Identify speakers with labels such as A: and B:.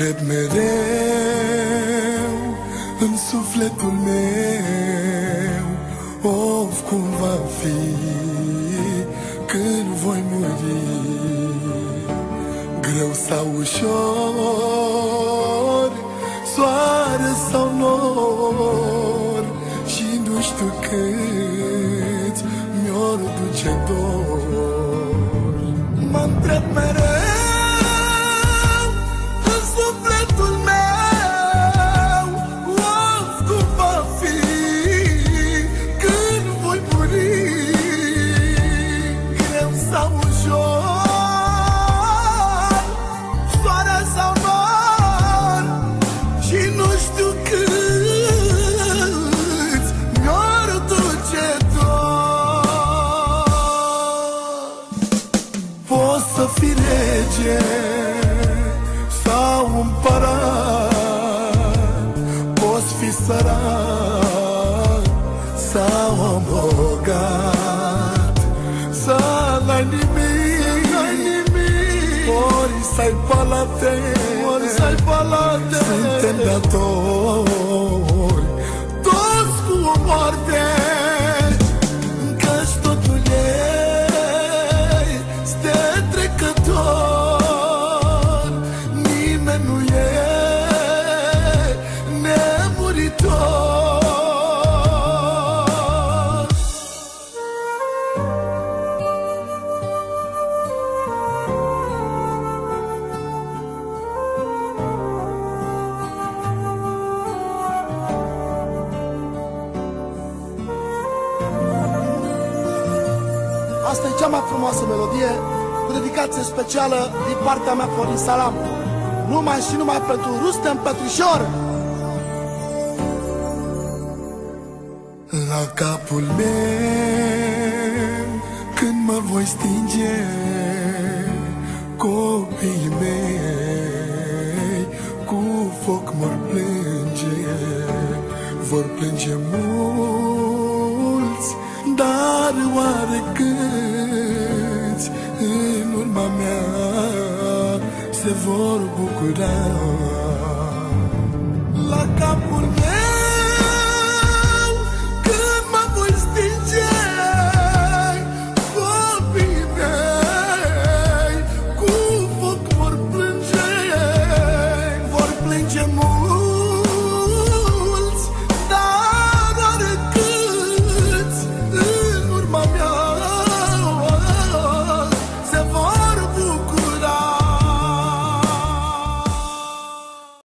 A: întreb mereu în sufletul meu, of, cum va fi când voi muri, greu sau ușor, soare sau nor, și nu știu cât mi-or duce dor. Mă întreb mereu în sufletul meu, of, cum va fi când voi muri, greu sau ușor, soare sau nor, și nu știu cât mi-or duce dor. Poți să fii rege sau împărat, poți fi sărac sau bogat, să n-ai nimic, ori să-ai palate, suntem datori toți cu o moarte, căci totul este trecător, nimeni nu e nemuritor.
B: Asta e cea mai frumoasă melodie, cu dedicație specială din partea mea, Florin Salam. Numai și numai pentru Rustem Petrișor.
A: La capul meu, când mă voi stinge, copiii mei cu foc vor plânge mulți, dar oare câți în urma mea se vor bucura? La capul meu, când mă voi stinge, copiii mei cu foc vor plânge mulți.